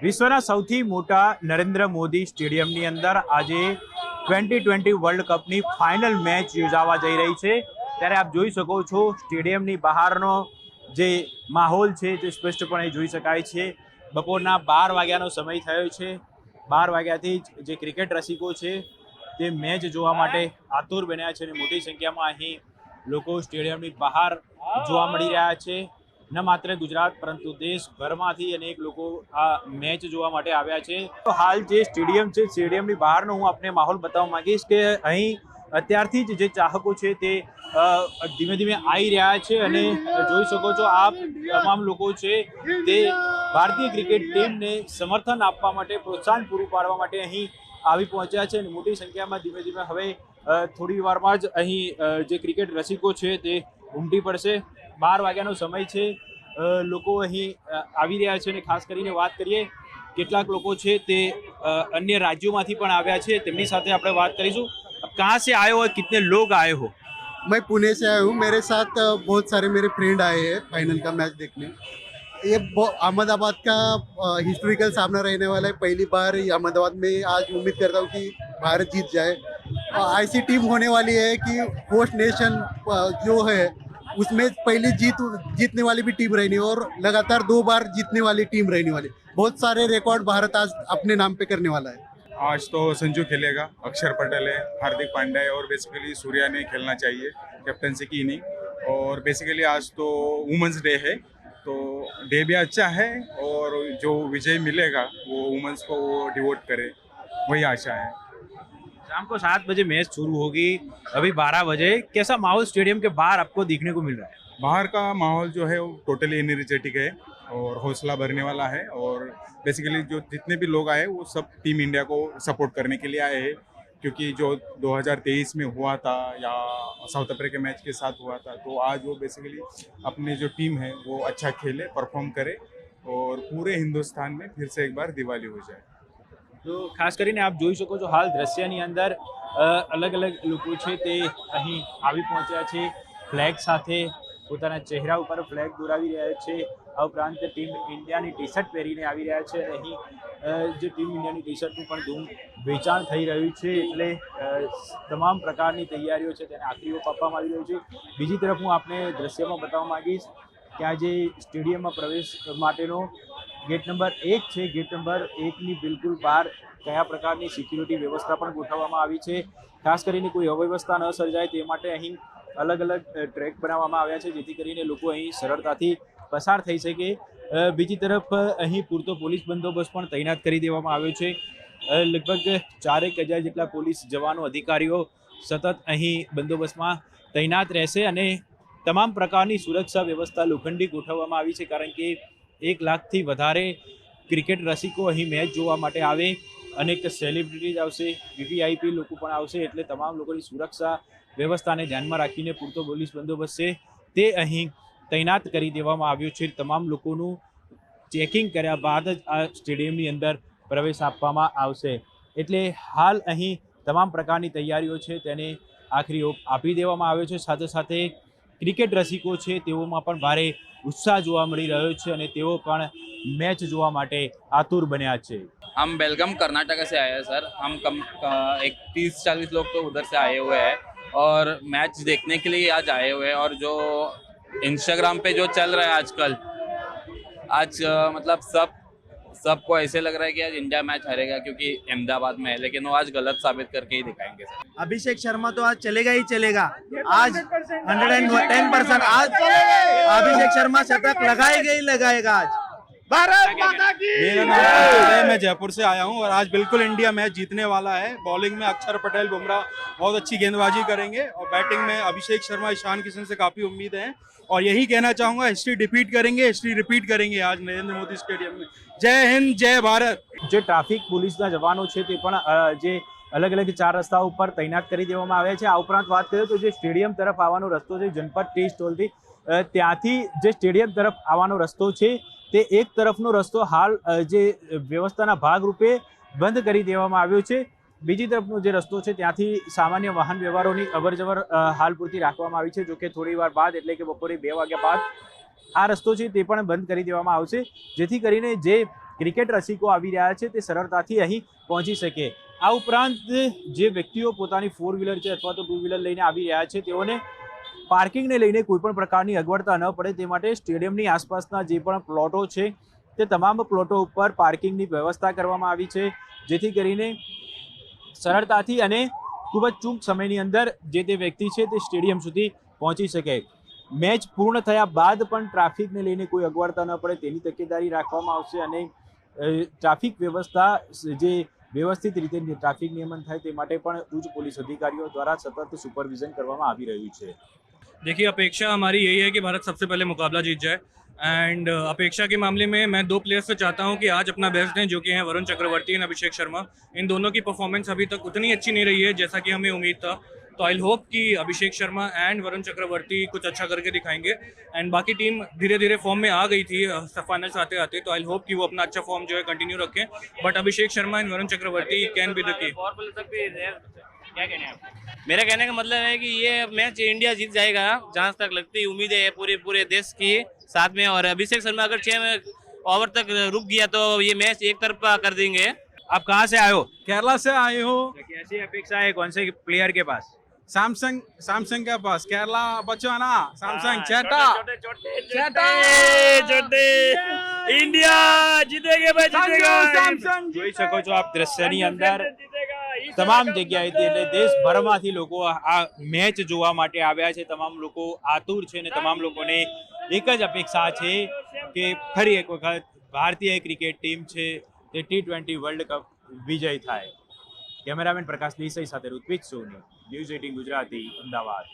વિશ્વના સૌથી મોટા નરેન્દ્ર મોદી સ્ટેડિયમની અંદર આજે 2020 વર્લ્ડ કપની ફાઇનલ મેચ યોજાવા જઈ રહી છે। ત્યારે આપ જોઈ શકો છો સ્ટેડિયમની બહારનો જે માહોલ છે તે સ્પષ્ટપણે જોઈ શકાય છે। બપોરના 12 વાગ્યાનો સમય થયો છે। 12 વાગ્યાથી જ જે ક્રિકેટ રસિકો છે તે મેચ જોવા માટે આતુર બન્યા છે અને મોટી સંખ્યામાં અહીં લોકો સ્ટેડિયમની બહાર જોવા મળી રહ્યા છે। ન માત્ર ગુજરાત પરંતુ દેશભરમાંથી અનેક લોકો આ મેચ જોવા માટે આવ્યા છે। તો હાલ જે સ્ટેડિયમ છે સ્ટેડિયમની બહારનો હું આપને માહોલ બતાવવા માંગીશ કે અહીં અત્યારથી જ જે ચાહકો છે તે ધીમે ધીમે આવી રહ્યા છે અને જોઈ શકો છો આપ તમામ લોકો છે તે ભારતીય ક્રિકેટ ટીમને સમર્થન આપવા માટે પ્રોત્સાહન પૂરું પાડવા માટે અહીં આવી પહોંચ્યા છે અને મોટી સંખ્યામાં ધીમે ધીમે હવે થોડી વારમાં જ અહીં જે ક્રિકેટ રસિકો છે તે ઉમટી પડશે। 12 વાગ્યાનો સમય છે। લોકો અહીં આવી રહ્યા છે અને ખાસ કરીને વાત કરીએ કેટલાક લોકો છે તે અન્ય રાજ્યોમાંથી પણ આવ્યા છે। તેમની સાથે આપણે વાત કરીશું। कहाँ से आए हो और कितने लोग आए हो? मैं पुणे से आया हूँ। मेरे साथ बहुत सारे मेरे फ्रेंड आए हैं फाइनल का मैच देखने। ये अहमदाबाद का हिस्टोरिकल सामना रहने वाला है। पहली बार अहमदाबाद में आज उम्मीद करता हूँ कि भारत जीत जाए। ऐसी टीम होने वाली है कि होस्ट नेशन जो है उसमें पहली जीतने वाली भी टीम रहनी है और लगातार 2 बार जीतने वाली टीम रहने वाली। बहुत सारे रिकॉर्ड भारत आज अपने नाम पे करने वाला है। आज तो संजू खेलेगा, अक्षर पटेल है, हार्दिक पांड्या है और बेसिकली सूर्या ने खेलना चाहिए कैप्टनसी की इनिंग। और बेसिकली आज तो वुमेंस डे है तो डे भी अच्छा है और जो विजय मिलेगा वो वुमेंस को वो डिवोट करे, वही आशा है। शाम को 7 बजे मैच शुरू होगी, अभी 12 बजे। कैसा माहौल स्टेडियम के बाहर आपको देखने को मिल रहा है? बाहर का माहौल जो है वो टोटली एनर्जेटिक है और हौसला भरने वाला है। और बेसिकली जो जितने भी लोग आए वो सब टीम इंडिया को सपोर्ट करने के लिए आए हैं, क्योंकि जो 2023 में हुआ था या साउथ अफ्रीका मैच के साथ हुआ था तो आज वो बेसिकली अपनी जो टीम है वो अच्छा खेले, परफॉर्म करे और पूरे हिंदुस्तान में फिर से एक बार दिवाली हो जाए। તો ખાસ કરીને આપ જોઈ શકો છો હાલ દ્રશ્યની અંદર અલગ અલગ લોકો છે તે અહીં આવી પહોંચ્યા છે ફ્લેગ સાથે, પોતાના ચહેરા ઉપર ફ્લેગ દોરાવી રહ્યા છે। આ ઉપરાંત ટીમ ઇન્ડિયાની ટી શર્ટ પહેરીને આવી રહ્યા છે અને અહીં જે ટીમ ઇન્ડિયાની ટી શર્ટનું પણ ધૂમ વેચાણ થઈ રહ્યું છે, એટલે તમામ પ્રકારની તૈયારીઓ છે તેને આખરી ઓપ આપવામાં આવી રહ્યો છે। બીજી તરફ હું આપને દ્રશ્યમાં બતાવવા માંગીશ કે આ જે સ્ટેડિયમમાં પ્રવેશ માટેનો ગેટ નંબર 1 છે, ગેટ નંબર 1ની બિલકુલ બહાર કયા પ્રકારની સિક્યુરિટી વ્યવસ્થા પણ ગોઠવવામાં આવી છે। ખાસ કરીને કોઈ અવ્યવસ્થા ન સર્જાય તે માટે અહીં અલગ અલગ ટ્રેક બનાવવામાં આવ્યા છે જેથી કરીને લોકો અહીં સરળતાથી પસાર થઈ શકે। બીજી તરફ અહીં પૂરતો પોલીસ બંદોબસ્ત પણ તૈનાત કરી દેવામાં આવ્યો છે। લગભગ 4,000 જેટલા પોલીસ જવાનો અધિકારીઓ સતત અહીં બંદોબસ્તમાં તૈનાત રહેશે અને તમામ પ્રકારની સુરક્ષા વ્યવસ્થા લોખંડી ગોઠવવામાં આવી છે, કારણ કે 1 લાખથી વધારે ક્રિકેટ રસિકો અહીં મેચ જોવા માટે આવે, અનેક સેલિબ્રિટીઝ આવશે, વીવીઆઈપી લોકો પણ આવશે, એટલે તમામ લોકોની સુરક્ષા વ્યવસ્થાને ધ્યાનમાં રાખીને પૂરતો પોલીસ બંદોબસ્ત છે તે અહીં તૈનાત કરી દેવામાં આવ્યો છે। તમામ લોકોનું ચેકિંગ કર્યા બાદ જ આ સ્ટેડિયમની અંદર પ્રવેશ આપવામાં આવશે। એટલે હાલ અહીં તમામ પ્રકારની તૈયારીઓ છે તેને આખરી ઓપ આપી દેવામાં આવ્યો છે। સાથે સાથે ક્રિકેટ રસિકો છે તેઓમાં પણ ભારે उत्साह જોવા મળી રહ્યો છે અને તેઓ પણ મેચ જોવા માટે આતુર બન્યા છે। हम बेलगाम कर्नाटक से आए हैं सर। हम एक 30-40 लोग तो उधर से आए हुए हैं और मैच देखने के लिए आज आए हुए हैं। और जो इंस्टाग्राम पे जो चल रहा है आजकल, आज मतलब सबको ऐसे लग रहा है कि आज इंडिया मैच हारेगा क्योंकि अहमदाबाद में है, लेकिन वो आज गलत साबित करके ही दिखाएंगे सर। अभिषेक शर्मा तो आज चलेगा ही चलेगा। आज 110% आज अभिषेक शर्मा शतक लगाएगा ही लगाएगा। आज भारत माता की। मेरा नाम है, मैं जयपुर से आया हूं और आज बिल्कुल इंडिया मैच जीतने वाला है। बॉलिंग में अक्षर पटेल, बुमराह बहुत अच्छी गेंदबाजी करेंगे और बैटिंग में अभिषेक शर्मा, ईशान किशन से काफ़ी उम्मीद है। और यही कहना चाहूँगा, हिस्ट्री रिपीट करेंगे, हिस्ट्री रिपीट करेंगे आज नरेंद्र मोदी स्टेडियम में। जय हिंद, जय भारत। જે ટ્રાફિક પોલીસના જવાનો છે તે પણ જે અલગ અલગ 4 રસ્તાઓ ઉપર તૈનાત કરી દેવામાં આવ્યા છે। આ ઉપરાંત વાત કરીએ તો જે સ્ટેડિયમ તરફ આવવાનો રસ્તો છે જનપદ ટી સ્ટોલથી, ત્યાંથી જે સ્ટેડિયમ તરફ આવવાનો રસ્તો છે તે એક તરફનો રસ્તો હાલ જે વ્યવસ્થાના ભાગરૂપે બંધ કરી દેવામાં આવ્યો છે। બીજી તરફનો જે રસ્તો છે ત્યાંથી સામાન્ય વાહન વ્યવહારોની અવરજવર હાલ પૂરતી રાખવામાં આવી છે। જોકે થોડી વાર બાદ એટલે કે બપોરે 2 વાગ્યા બાદ આ રસ્તો છે તે પણ બંધ કરી દેવામાં આવશે, જેથી કરીને જે ક્રિકેટ રસિકો આવી રહ્યા છે તે સરળતાથી અહીં પહોંચી શકે. આ ઉપરાંત જે વ્યક્તિઓ પોતાની 4 વ્હીલર છે અથવા તો 2 વ્હીલર લઈને આવી રહ્યા છે તેઓને પાર્કિંગને લઈને કોઈ પણ પ્રકારની અગવડતા ન પડે તે માટે સ્ટેડિયમની આસપાસના જે પણ પ્લોટો છે તે તમામ પ્લોટો ઉપર પાર્કિંગની વ્યવસ્થા કરવામાં આવી છે, જેથી કરીને સરળતાથી અને ખૂબ જ ટૂંક સમયની અંદર જે તે વ્યક્તિ છે તે સ્ટેડિયમ સુધી પહોંચી શકે. મેચ પૂર્ણ થયા બાદ પણ ટ્રાફિકને લઈને કોઈ અગવડતા ન પડે તેની તકેદારી રાખવામાં આવશે અને ટ્રાફિક વ્યવસ્થા જે વ્યવસ્થિત રીતે ટ્રાફિક નિયમન થાય તે માટે પણ ઉચ્ચ પોલીસ અધિકારીઓ દ્વારા સતત સુપरविजन કરવામાં આવી રહ્યું છે. देखिए, अपेक्षा हमारी यही है कि भारत सबसे पहले मुकाबला जीत जाए एंड अपेक्षा के मामले में मैं 2 प्लेयर्स से चाहता हूं कि आज अपना बेस्ट दें, जो कि हैं वरुण चक्रवर्ती एंड अभिषेक शर्मा. इन दोनों की परफॉर्मेंस अभी तक उतनी अच्छी नहीं रही है जैसा कि हमें उम्मीद था, तो आई होप कि अभिषेक शर्मा एंड वरुण चक्रवर्ती कुछ अच्छा करके दिखाएंगे एंड बाकी टीम धीरे धीरे फॉर्म में आ गई थी फाइनल्स आते आते, तो आई होप कि वो अपना अच्छा फॉर्म जो है कंटिन्यू रखें, but Abhishek Sharma and Varun Chakravarthy can be the key. क्या कहने हैं आप? मेरा कहने का मतलब है कि ये मैच इंडिया जीत जाएगा, जहाँ तक लगती उम्मीदें है पूरे देश की साथ में. और अभिषेक शर्मा अगर 6 ओवर तक रुक गया तो ये मैच एक तरफा कर देंगे. आप कहाँ से आए हो? केरला से आए हो. कैसी अपेक्षा है कौन से प्लेयर के पास? सैमसंग के पास केरला बच्चों ना सैमसंग इंडिया जीतेगे भाई, जीतेगा. જોઈ શકો છો આપ દ્રશ્યની અંદર તમામ જગ્યાએથી એટલે દેશભરમાંથી લોકો આ મેચ જોવા માટે આવ્યા છે. તમામ લોકો આતુર છે અને તમામ લોકોને એક જ અપેક્ષા છે કે ફરી એક વખત ભારતીય ક્રિકેટ ટીમ છે તે T20 વર્લ્ડ કપ વિજય થાય. કેમેરામેન પ્રકાશ દેસાઈ સાથે ઋત્વિક સોની, ન્યૂઝ 18 ગુજરાતી, અમદાવાદ.